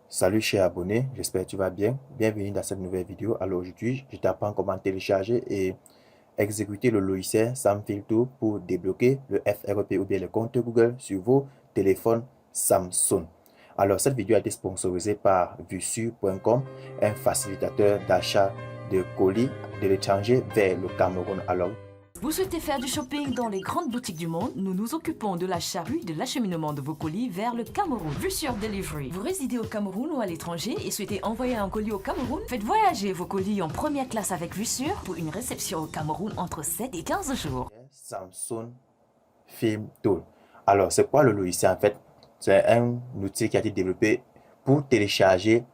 Salut cher abonné, j'espère que tu vas bien. Bienvenue dans cette nouvelle vidéo. Alors aujourd'hui, je t'apprends comment télécharger et exécuter le logiciel Samfilter pour débloquer le FRP ou bien le compte Google sur vos téléphones Samsung. Alors cette vidéo a été sponsorisée par Vusur.com, un facilitateur d'achat de colis de l'étranger vers le Cameroun. Alors Vous souhaitez faire du shopping dans les grandes boutiques du monde? Nous nous occupons de la charrue et de l'acheminement de vos colis vers le Cameroun. Vue sur Delivery. Vous résidez au Cameroun ou à l'étranger et souhaitez envoyer un colis au Cameroun? Faites voyager vos colis en première classe avec Vusur pour une réception au Cameroun entre 7 et 15 jours. Samsung Film Tool. Alors c'est quoi le logiciel en fait? C'est un outil qui a été développé pour télécharger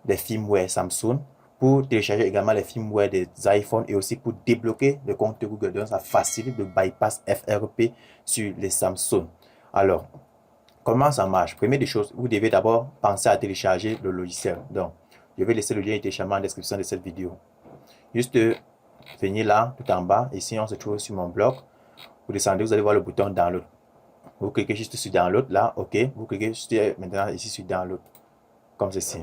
des firmware Samsung, pour télécharger également les firmware des iPhones et aussi pour débloquer le compte Google. Donc, ça facilite le bypass FRP sur les Samsung. Alors, comment ça marche? Première des choses, vous devez d'abord penser à télécharger le logiciel. Donc, je vais laisser le lien de téléchargement en description de cette vidéo. Juste venir là, tout en bas. Ici, on se trouve sur mon blog. Vous descendez, vous allez voir le bouton Download. Vous cliquez juste sur Download là, OK. Vous cliquez juste maintenant ici sur Download, comme ceci.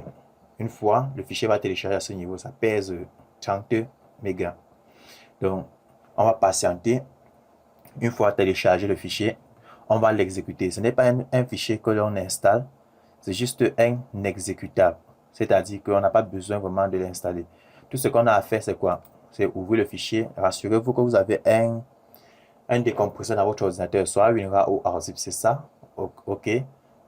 Une fois, le fichier va télécharger à ce niveau, ça pèse 30 mégas. Donc, on va patienter. Une fois téléchargé le fichier, on va l'exécuter. Ce n'est pas un fichier que l'on installe, c'est juste un exécutable. C'est-à-dire qu'on n'a pas besoin vraiment de l'installer. Tout ce qu'on a à faire, c'est quoi? C'est ouvrir le fichier. Rassurez-vous que vous avez un décompresseur dans votre ordinateur, soit WinRAR ou ARZIP, c'est ça. OK.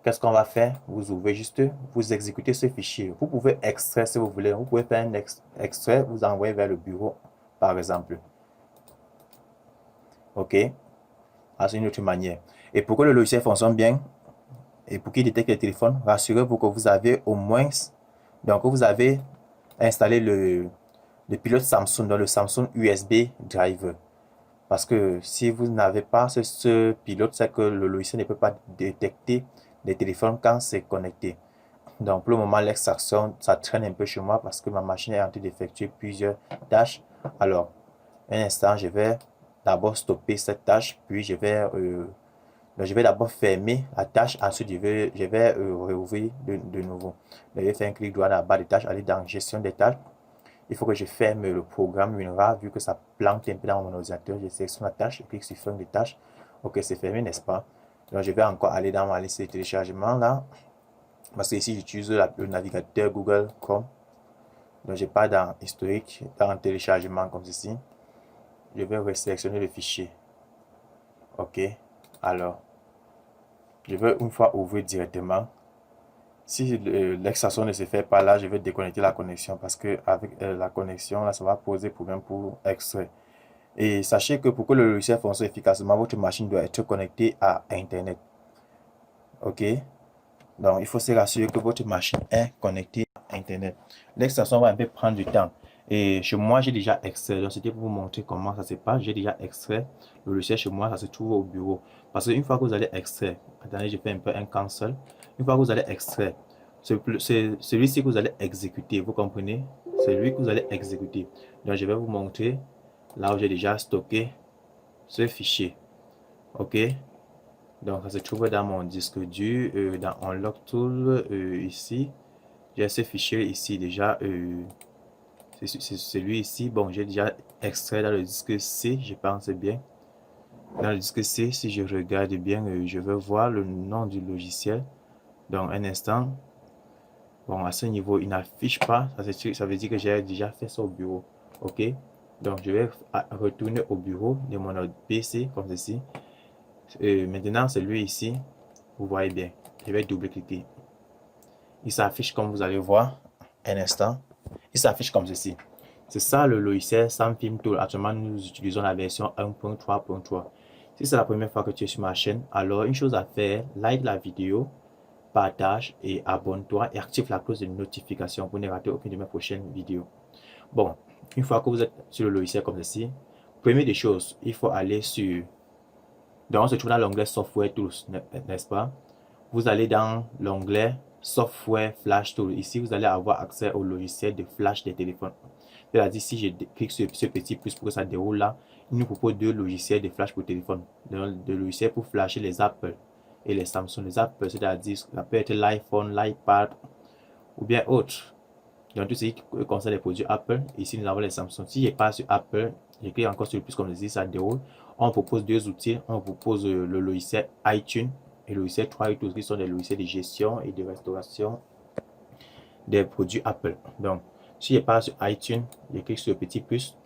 Qu'est-ce qu'on va faire? Vous ouvrez juste, vous exécutez ce fichier. Vous pouvez extraire si vous voulez. Vous pouvez faire un extrait, vous envoyer vers le bureau, par exemple. OK. C'est une autre manière. Et pour que le logiciel fonctionne bien, et pour qu'il détecte les téléphones, rassurez-vous que vous avez au moins, donc vous avez installé le pilote Samsung dans le Samsung USB Driver. Parce que si vous n'avez pas ce pilote, c'est que le logiciel ne peut pas détecter les téléphones quand c'est connecté. Donc pour le moment, l'extraction, ça traîne un peu chez moi parce que ma machine est en train d'effectuer plusieurs tâches. Alors, un instant, je vais d'abord stopper cette tâche, puis je vais d'abord fermer la tâche, ensuite je vais réouvrir de nouveau. Je vais faire un clic droit dans la barre des tâches, aller dans gestion des tâches. Il faut que je ferme le programme WinRAR vu que ça plante un peu dans mon ordinateur. Je sélectionne la tâche, je clique sur fin de tâche. Ok, c'est fermé, n'est-ce pas? Donc, je vais encore aller dans ma liste de téléchargement là. Parce que ici, j'utilise le navigateur Google Chrome. Donc, je pars dans historique, dans téléchargement comme ceci. Je vais resélectionner le fichier. Ok. Alors, je vais une fois ouvrir directement. Si l'extraction ne se fait pas là, je vais déconnecter la connexion parce que avec la connexion, là, ça va poser problème pour extraire. Et sachez que pour que le logiciel fonctionne efficacement, votre machine doit être connectée à Internet. OK? Donc, il faut se rassurer que votre machine est connectée à Internet. L'extraction va un peu prendre du temps. Et chez moi, j'ai déjà extrait. Donc, c'était pour vous montrer comment ça se passe. J'ai déjà extrait. Le logiciel chez moi, ça se trouve au bureau. Parce qu'une fois que vous allez extraire, attendez, j'ai fait un peu un cancel. Une fois que vous allez extraire, c'est celui-ci que vous allez exécuter. Vous comprenez? C'est lui que vous allez exécuter. Donc, je vais vous montrer là où j'ai déjà stocké ce fichier. OK? Donc, ça se trouve dans mon disque dur, dans Unlock Tool, ici. J'ai ce fichier ici déjà. C'est celui ici. Bon, j'ai déjà extrait dans le disque C, je pense bien. Dans le disque C, si je regarde bien, je vais voir le nom du logiciel. Donc, un instant. Bon, à ce niveau, il n'affiche pas. Ça veut dire que j'ai déjà fait ça au bureau. OK? Donc, je vais retourner au bureau de mon PC, comme ceci. Maintenant, celui ici, vous voyez bien. Je vais double-cliquer. Il s'affiche comme vous allez voir. Un instant. Il s'affiche comme ceci. C'est ça le logiciel Samfilm Tool. Actuellement, nous utilisons la version 1.3.3. Si c'est la première fois que tu es sur ma chaîne, alors une chose à faire, like la vidéo, partage et abonne-toi et active la cloche de notification pour ne rater aucune de mes prochaines vidéos. Bon, une fois que vous êtes sur le logiciel comme ceci, première des choses, il faut aller sur... Donc, on se trouve dans l'onglet Software Tools, n'est-ce pas? Vous allez dans l'onglet Software Flash Tool. Ici, vous allez avoir accès au logiciel de flash des téléphones. C'est-à-dire, si je clique sur ce petit plus pour que ça déroule là, il nous propose deux logiciels de flash pour téléphone. Deux logiciels pour flasher les Apple et les Samsung. Les Apple, c'est-à-dire, ça peut être l'iPhone, l'iPad ou bien autre. Donc, tout ce qui concerne les produits Apple, ici nous avons les Samsung. Si je passe sur Apple, je clique encore sur le plus comme je dis, ça déroule. On propose deux outils. On propose le logiciel iTunes et le logiciel TryTools qui sont des logiciels de gestion et de restauration des produits Apple. Donc, si je passe sur iTunes, je clique sur le petit plus.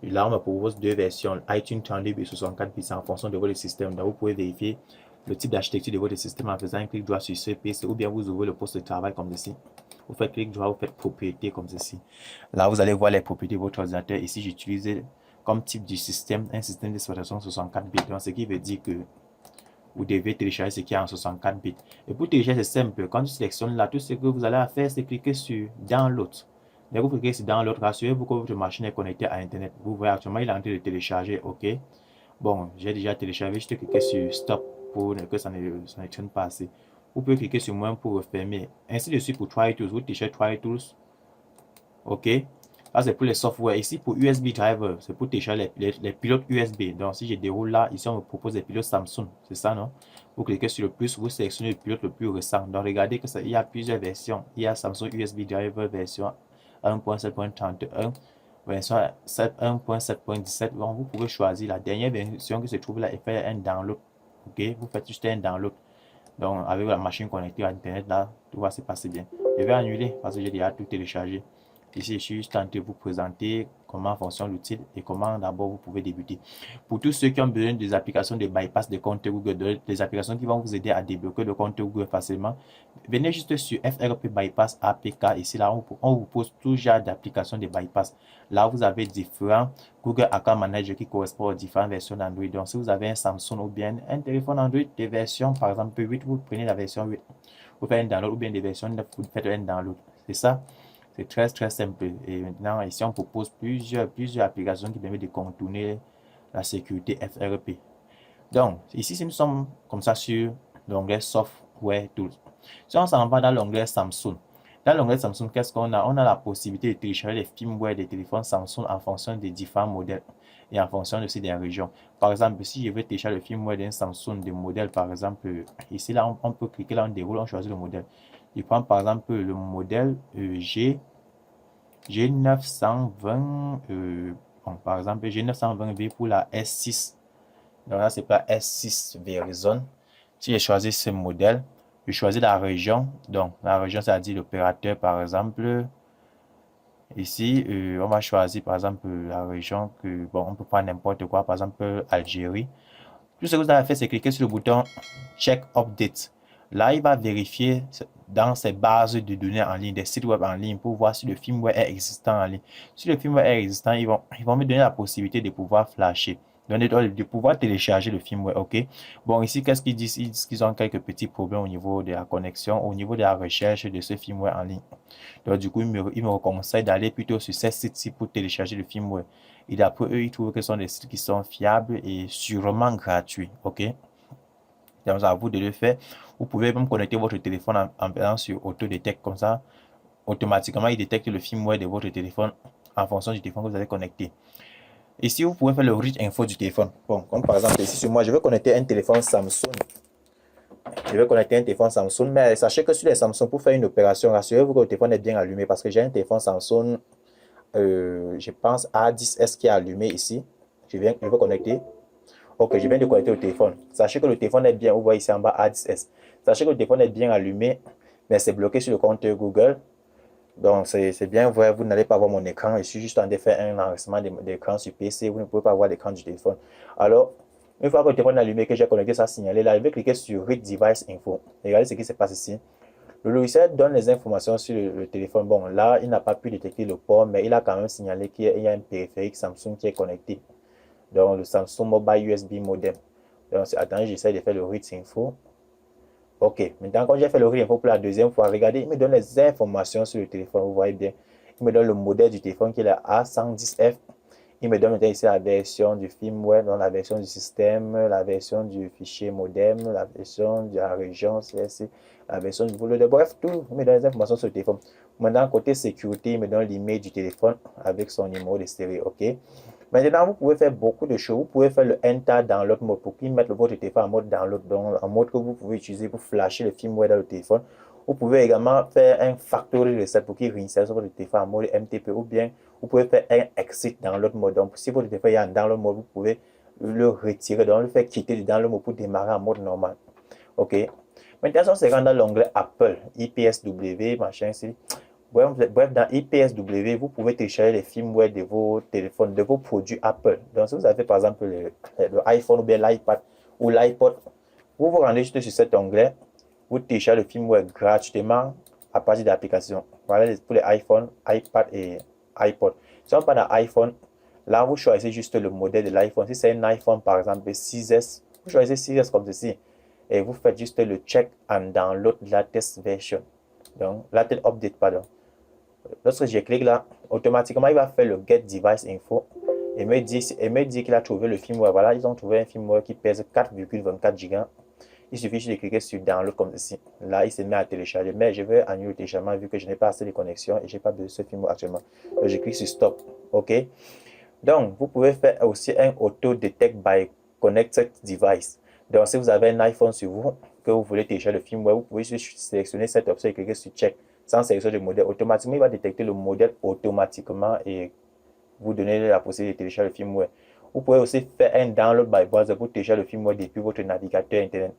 Là, on me propose deux versions, iTunes 32 et 64 bits en fonction de votre système. Donc, vous pouvez vérifier le type d'architecture de votre système en faisant un clic droit sur ce PC ou bien vous ouvrez le poste de travail comme ceci. Vous faites clic droit, vous faites propriété comme ceci. Là, vous allez voir les propriétés de votre ordinateur. Ici, j'utilise comme type du système un système d'exploitation 64 bits. Donc, ce qui veut dire que vous devez télécharger ce qui est en 64 bits. Et pour télécharger, c'est simple. Quand tu sélectionnes là, tout ce que vous allez faire, c'est cliquer sur Download. Dès que vous cliquez sur Download, rassurez-vous que votre machine est connectée à Internet. Vous voyez actuellement, il est en train de télécharger. OK. Bon, j'ai déjà téléchargé. Je clique sur Stop pour que ça ne traîne pas assez. Vous pouvez cliquer sur Moins pour refermer. Ainsi de suite pour TryTools. Vous téléchargez TryTools. OK. Là, c'est pour les softwares. Ici, pour USB Driver, c'est pour télécharger les pilotes USB. Donc, si je déroule là, ici, on me propose des pilotes Samsung. C'est ça, non? Vous cliquez sur le plus, vous sélectionnez le pilote le plus récent. Donc, regardez que il y a plusieurs versions. Il y a Samsung USB Driver version 1.7.31, version 1.7.17. Donc, vous pouvez choisir la dernière version qui se trouve là et faire un download. OK? Vous faites juste un download. Donc, avec la machine connectée à Internet, là, tout va se passer bien. Je vais annuler parce que j'ai déjà tout téléchargé. Ici, je suis juste en train de vous présenter comment fonctionne l'outil et comment d'abord vous pouvez débuter. Pour tous ceux qui ont besoin des applications de bypass de compte Google, des applications qui vont vous aider à débloquer le compte Google facilement, venez juste sur FRP Bypass APK. Ici, là, on vous pose tout genre d'applications de bypass. Là, vous avez différents Google Account Manager qui correspondent aux différentes versions d'Android. Donc, si vous avez un Samsung ou bien un téléphone Android de version, par exemple, 8, vous prenez la version 8. Vous faites un download ou bien des versions 9, vous faites un download. C'est ça. C'est très simple. Et maintenant, ici, on propose plusieurs applications qui permettent de contourner la sécurité FRP. Donc, ici, si nous sommes comme ça sur l'onglet Software Tools. Si on s'en va dans l'onglet Samsung, dans l'onglet Samsung, qu'est-ce qu'on a? On a la possibilité de télécharger les firmware des téléphones Samsung en fonction des différents modèles et en fonction aussi des régions. Par exemple, si je veux télécharger le firmware d'un Samsung de modèle, par exemple, ici, là, on peut cliquer là, on déroule, on choisit le modèle. Je prends par exemple le modèle G920, bon, par exemple G920V pour la S6. Donc là, c'est pour la S6 Verizon. Si je choisis ce modèle, je choisis la région. Donc la région, c'est-à-dire l'opérateur, par exemple. Ici, on va choisir par exemple la région que, bon, on peut prendre n'importe quoi, par exemple Algérie. Tout ce que vous avez fait, c'est cliquer sur le bouton Check Update. Là, il va vérifier dans ses bases de données en ligne, des sites web en ligne, pour voir si le firmware est existant en ligne. Si le firmware est existant, ils vont me donner la possibilité de pouvoir flasher, de pouvoir télécharger le firmware. OK. Bon, ici, qu'est-ce qu'ils disent? Ils disent qu'ils ont quelques petits problèmes au niveau de la connexion, au niveau de la recherche de ce firmware en ligne. Donc, du coup, ils me conseillent d'aller plutôt sur ces sites-ci pour télécharger le firmware. Et d'après eux, ils trouvent que ce sont des sites qui sont fiables et sûrement gratuits. OK. Donc, à vous de le faire. Vous pouvez même connecter votre téléphone en faisant sur Autodetect. Comme ça, automatiquement, il détecte le firmware de votre téléphone en fonction du téléphone que vous avez connecté. Ici, vous pouvez faire le read info du téléphone. Bon, comme par exemple, ici sur moi, je vais connecter un téléphone Samsung. Je vais connecter un téléphone Samsung. Mais sachez que sur les Samsung, pour faire une opération, rassurez-vous que le téléphone est bien allumé. Parce que j'ai un téléphone Samsung, je pense A10S qui est allumé ici. Je vais connecter. Ok, je viens de connecter au téléphone. Sachez que le téléphone est bien, vous voyez ici en bas A10S. Sachez que le téléphone est bien allumé, mais c'est bloqué sur le compte Google. Donc, c'est bien vrai, vous n'allez pas voir mon écran. Je suis juste en train de faire un enregistrement d'écran sur PC. Vous ne pouvez pas voir l'écran du téléphone. Alors, une fois que le téléphone est allumé, que j'ai connecté, ça signalé là, je vais cliquer sur Read Device Info. Regardez ce qui se passe ici. Le logiciel donne les informations sur le téléphone. Bon, là, il n'a pas pu détecter le port, mais il a quand même signalé qu'il y a un périphérique Samsung qui est connecté. Donc, le Samsung Mobile USB Modem. Donc, attendez, j'essaie de faire le read info. Ok, maintenant, quand j'ai fait le read info pour la deuxième fois, regardez, il me donne les informations sur le téléphone. Vous voyez bien. Il me donne le modèle du téléphone qui est la A110F. Il me donne ici la version du firmware, donc la version du système, la version du fichier modem, la version de la région CSC, la version du boulot. Bref, tout. Il me donne les informations sur le téléphone. Maintenant, côté sécurité, il me donne l'email du téléphone avec son numéro de série. Ok. Maintenant, vous pouvez faire beaucoup de choses. Vous pouvez faire le Enter Download Mode pour qu'il mette votre téléphone en mode download, donc en mode que vous pouvez utiliser pour flasher le firmware dans le téléphone. Vous pouvez également faire un factory reset pour qu'il réinsère sur votre téléphone en mode MTP, ou bien vous pouvez faire un exit dans l'autre mode. Donc, si votre téléphone est en download mode, vous pouvez le retirer, donc le faire quitter du download mode pour démarrer en mode normal. OK. Maintenant, c'est dans l'onglet Apple, IPSW, machin, ici. Bref, dans IPSW, vous pouvez télécharger les firmware de vos téléphones, de vos produits Apple. Donc, si vous avez par exemple le iPhone ou bien l'iPad ou l'iPod, vous vous rendez juste sur cet onglet, vous téléchargez le firmware gratuitement à partir de l'application. Voilà pour les iPhone, iPad et iPod. Si on parle d'un iPhone, là, vous choisissez juste le modèle de l'iPhone. Si c'est un iPhone, par exemple, 6S, vous choisissez 6S comme ceci. Et vous faites juste le check and download latest version. Donc, latest update, pardon. Lorsque je clique là, automatiquement, il va faire le get device info et me dit qu'il a trouvé le firmware. Voilà, ils ont trouvé un firmware qui pèse 4,24 Go. Il suffit juste de cliquer sur download comme ceci. Là, il se met à télécharger. Mais je vais annuler le téléchargement vu que je n'ai pas assez de connexion et je n'ai pas besoin de ce firmware actuellement. Donc, je clique sur stop. OK. Donc, vous pouvez faire aussi un auto detect by connected device. Donc, si vous avez un iPhone sur vous, que vous voulez télécharger le firmware, vous pouvez juste sélectionner cette option et cliquer sur check. Sans sélectionner le modèle, automatiquement, il va détecter le modèle automatiquement et vous donner la possibilité de télécharger le firmware. Vous pouvez aussi faire un download by browser pour télécharger le firmware depuis votre navigateur Internet.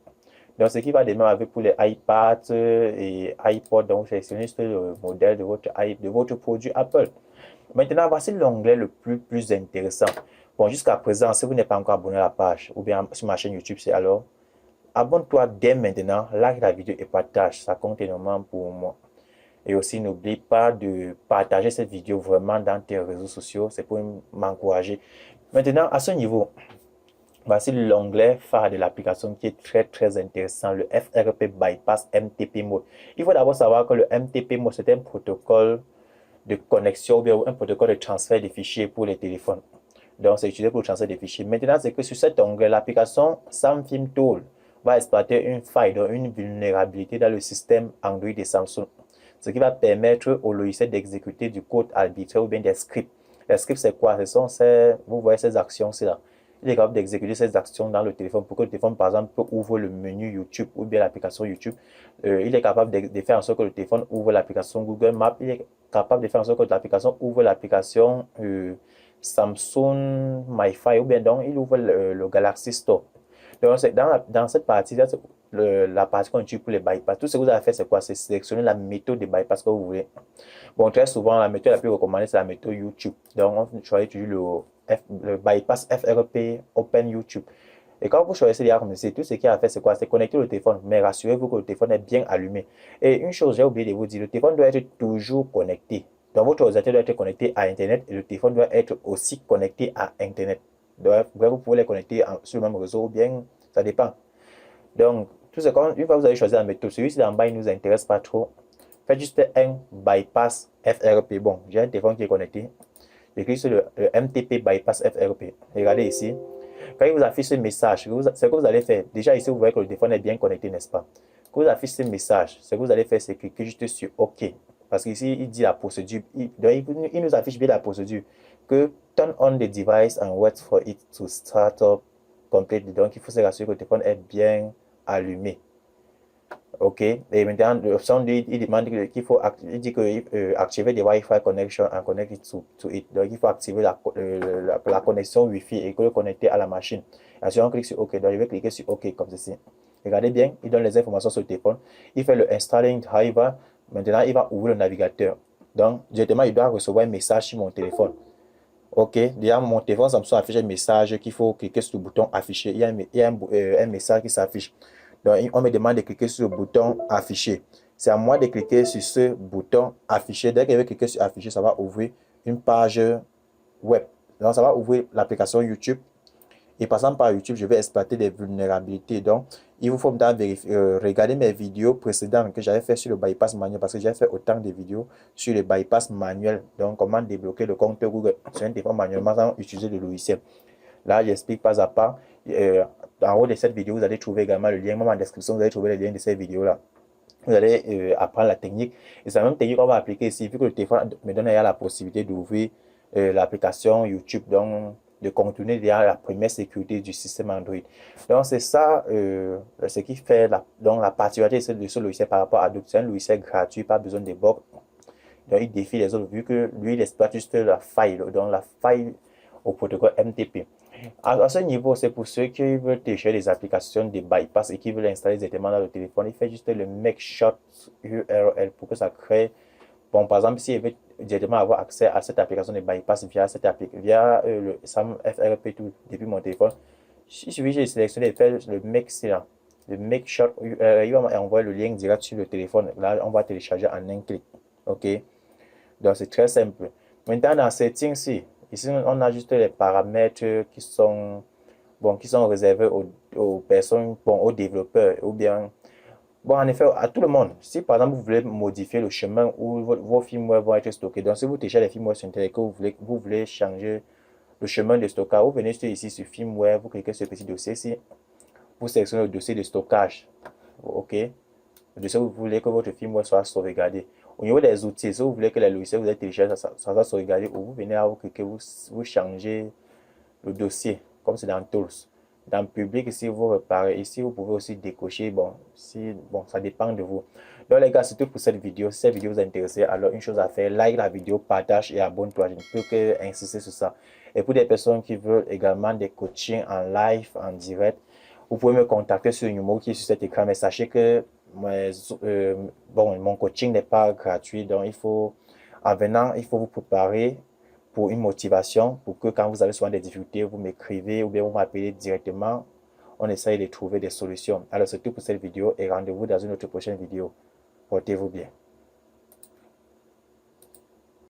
Donc, ce qui va de même avec pour les iPads et iPods. Donc, vous sélectionnez le modèle de votre produit Apple. Maintenant, voici l'onglet le plus intéressant. Bon, jusqu'à présent, si vous n'êtes pas encore abonné à la page ou bien sur ma chaîne YouTube, c'est alors abonne-toi dès maintenant, like la vidéo et partage. Ça compte énormément pour moi. Et aussi, n'oublie pas de partager cette vidéo vraiment dans tes réseaux sociaux. C'est pour m'encourager. Maintenant, à ce niveau, voici l'onglet phare de l'application qui est très intéressant, le FRP Bypass MTP Mode. Il faut d'abord savoir que le MTP Mode, c'est un protocole de connexion ou bien un protocole de transfert de fichiers pour les téléphones. Donc, c'est utilisé pour le transfert des fichiers. Maintenant, c'est que sur cet onglet, l'application SamFilm Tool va exploiter une faille, donc une vulnérabilité dans le système Android de Samsung. Ce qui va permettre au logiciel d'exécuter du code arbitraire ou bien des scripts. Les scripts, c'est quoi? Ce sont vous voyez ces actions-ci là. Il est capable d'exécuter ces actions dans le téléphone pour que le téléphone, par exemple, ouvre le menu YouTube ou bien l'application YouTube. Il est capable de faire en sorte que le téléphone ouvre l'application Google Maps. Il est capable de faire en sorte que l'application ouvre l'application Samsung MiFi ou bien donc il ouvre le Galaxy Store. Donc, dans cette partie-là, la partie qu'on utilise pour les bypass. Tout ce que vous avez fait, c'est quoi? C'est sélectionner la méthode de bypass que vous voulez. Bon, très souvent, la méthode la plus recommandée, c'est la méthode YouTube. Donc, on choisit toujours le bypass FRP Open YouTube. Et quand vous choisissez l'IA comme c'est tout ce qu'il a à faire, c'est quoi? C'est connecter le téléphone. Mais rassurez-vous que le téléphone est bien allumé. Et une chose, j'ai oublié de vous dire, le téléphone doit être toujours connecté. Donc, votre ordinateur doit être connecté à Internet et le téléphone doit être aussi connecté à Internet. Donc, vous pouvez les connecter sur le même réseau ou bien, ça dépend. Donc, tout ce une fois que vous avez choisi la méthode, celui-ci d'en bas, il ne nous intéresse pas trop. Faites juste un bypass FRP. Bon, j'ai un téléphone qui est connecté. Je clique sur le MTP bypass FRP. Regardez ici. Quand il vous affiche ce message, ce que vous allez faire, déjà ici, vous voyez que le téléphone est bien connecté, n'est-ce pas? Quand vous affiche ce message, ce que vous allez faire, c'est cliquer juste sur OK. Parce qu'ici, il dit la procédure. Il nous affiche bien la procédure. Que turn on the device and wait for it to start up completely. Donc, il faut se rassurer que le téléphone est bien allumé. OK. Et maintenant, l'option il demande qu'il faut activer des Wi-Fi connection and connect it to it. Donc, il faut activer la connexion Wi-Fi et que le connecter à la machine. Ensuite, on clique sur OK. Donc, je vais cliquer sur OK comme ceci. Regardez bien, il donne les informations sur le téléphone. Il fait le installing driver. Maintenant, il va ouvrir le navigateur. Donc, directement, il doit recevoir un message sur mon téléphone. OK. Déjà, mon téléphone Samsung affiche un message qu'il faut cliquer sur le bouton afficher. Il y a un message qui s'affiche. Donc, on me demande de cliquer sur le bouton afficher. C'est à moi de cliquer sur ce bouton afficher. Dès que je vais cliquer sur afficher, ça va ouvrir une page web. Donc, ça va ouvrir l'application YouTube. Et passant par YouTube, je vais exploiter des vulnérabilités. Donc, il vous faut regarder mes vidéos précédentes que j'avais fait sur le bypass manuel parce que j'ai fait autant de vidéos sur le bypass manuel. Donc, comment débloquer le compte Google sur un téléphone manuellement sans utiliser le logiciel. Là, j'explique pas à pas. En haut de cette vidéo, vous allez trouver également le lien. Même en description, vous allez trouver le lien de cette vidéo-là. Vous allez apprendre la technique. Et c'est la même technique qu'on va appliquer ici. Vu que le téléphone me donne la possibilité d'ouvrir l'application YouTube. Donc, de contourner déjà la première sécurité du système Android. Donc c'est ça ce qui fait la particularité de ce logiciel par rapport à d'autres. C'est un logiciel gratuit, pas besoin de bugs. Donc il défie les autres vu que lui il exploite juste la faille, donc la faille au protocole MTP. À ce niveau, c'est pour ceux qui veulent télécharger des applications de bypass et qui veulent installer directement dans le téléphone. Il fait juste le make short URL pour que ça crée. Bon, par exemple, s'il veut directement avoir accès à cette application de bypass via le SAM FRP tout depuis mon téléphone, il suffit de sélectionner et faire le make short URL. Il va envoyer le lien direct sur le téléphone. Là, on va télécharger en un clic. OK? Donc, c'est très simple. Maintenant, dans Settings, ici, on a juste les paramètres qui sont réservés aux personnes, aux développeurs, ou bien, en effet, à tout le monde. Si, par exemple, vous voulez modifier le chemin où vos firmware vont être stockés, donc si vous téléchargez les firmware sur Internet et que vous voulez changer le chemin de stockage, vous venez ici sur firmware, vous cliquez sur ce petit dossier ici, vous sélectionnez le dossier de stockage. OK? Le dossier où vous voulez que votre firmware soit sauvegardé. Au niveau des outils, si vous voulez que les logiciels vous êtes téléchargés, ça va sauvegarder, ou vous venez là, vous cliquez, vous changez le dossier, comme c'est dans Tools. Dans Public, ici, vous réparez. Ici, vous pouvez aussi décocher. Ça dépend de vous. Donc, les gars, c'est tout pour cette vidéo. Si cette vidéo vous intéresse, alors une chose à faire, like la vidéo, partage et abonne-toi. Je ne peux que insister sur ça. Et pour des personnes qui veulent également des coachings en live, en direct, vous pouvez me contacter sur le numéro qui est sur cet écran. Mais sachez que mon coaching n'est pas gratuit. Donc, en venant, il faut vous préparer pour une motivation, pour que quand vous avez souvent des difficultés, vous m'écrivez ou bien vous m'appelez directement. On essaye de trouver des solutions. Alors, c'est tout pour cette vidéo et rendez-vous dans une autre prochaine vidéo. Portez-vous bien.